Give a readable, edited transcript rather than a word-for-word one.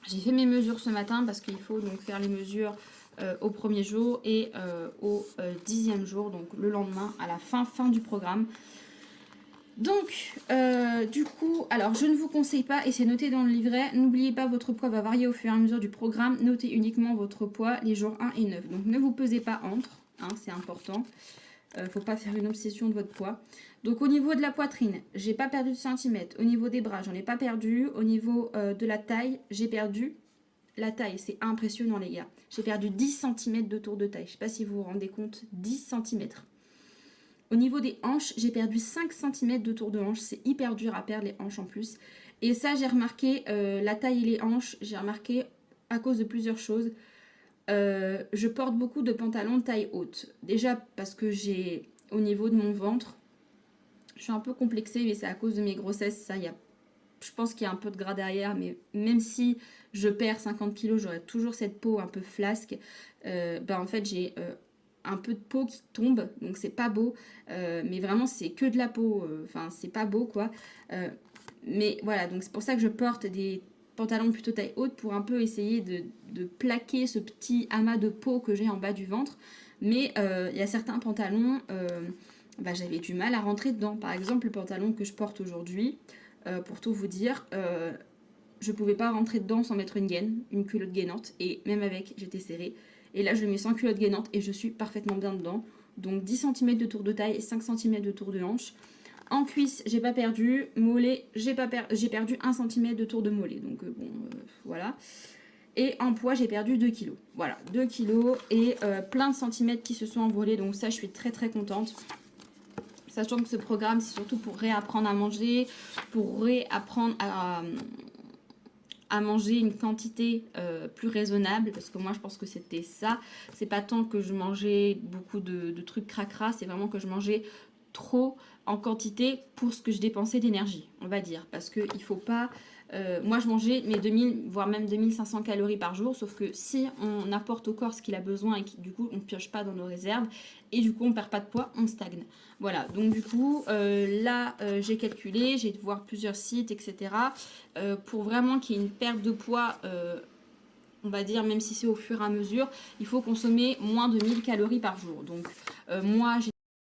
J'ai fait mes mesures ce matin parce qu'il faut donc faire les mesures au premier jour et au 10e jour, donc le lendemain à la fin du programme. Donc, du coup, alors je ne vous conseille pas, et c'est noté dans le livret, n'oubliez pas, votre poids va varier au fur et à mesure du programme, notez uniquement votre poids les jours 1 et 9. Donc ne vous pesez pas entre, hein, c'est important. Faut pas faire une obsession de votre poids. Donc au niveau de la poitrine, j'ai pas perdu de centimètres. Au niveau des bras, j'en ai pas perdu. Au niveau de la taille, j'ai perdu. La taille, c'est impressionnant les gars. J'ai perdu 10 cm de tour de taille. Je sais pas si vous vous rendez compte, 10 cm. Au niveau des hanches, j'ai perdu 5 cm de tour de hanche. C'est hyper dur à perdre les hanches en plus. Et ça, j'ai remarqué, la taille et les hanches, j'ai remarqué à cause de plusieurs choses. Je porte beaucoup de pantalons de taille haute. Déjà parce que j'ai, au niveau de mon ventre, je suis un peu complexée, mais c'est à cause de mes grossesses. Ça, je pense qu'il y a un peu de gras derrière, mais même si je perds 50 kilos, j'aurai toujours cette peau un peu flasque. En fait, j'ai un peu de peau qui tombe, donc c'est pas beau. Mais vraiment, c'est que de la peau. Enfin, c'est pas beau, quoi. Mais voilà, donc c'est pour ça que je porte des pantalons plutôt taille haute pour un peu essayer de plaquer ce petit amas de peau que j'ai en bas du ventre. Mais il y a certains pantalons, j'avais du mal à rentrer dedans. Par exemple, le pantalon que je porte aujourd'hui, pour tout vous dire, je pouvais pas rentrer dedans sans mettre une gaine, une culotte gainante. Et même avec, j'étais serrée. Et là, je le mets sans culotte gainante et je suis parfaitement bien dedans. Donc 10 cm de tour de taille et 5 cm de tour de hanche. En cuisse, j'ai pas perdu. Mollet, j'ai perdu 1 cm de tour de mollet. Donc voilà. Et en poids, j'ai perdu 2 kg. Voilà, 2 kg et plein de centimètres qui se sont envolés. Donc ça, je suis très très contente. Sachant que ce programme, c'est surtout pour réapprendre à manger, pour réapprendre à manger une quantité plus raisonnable, parce que moi je pense que c'était ça. C'est pas tant que je mangeais beaucoup de trucs cracra, c'est vraiment que je mangeais trop en quantité pour ce que je dépensais d'énergie, on va dire, parce que il faut pas moi je mangeais mes 2000 voire même 2500 calories par jour, sauf que si on apporte au corps ce qu'il a besoin et du coup on ne pioche pas dans nos réserves et du coup on perd pas de poids, on stagne. Voilà, donc du coup là j'ai calculé, j'ai été voir plusieurs sites, etc. Pour vraiment qu'il y ait une perte de poids, on va dire, même si c'est au fur et à mesure, il faut consommer moins de 1000 calories par jour. Donc moi j'ai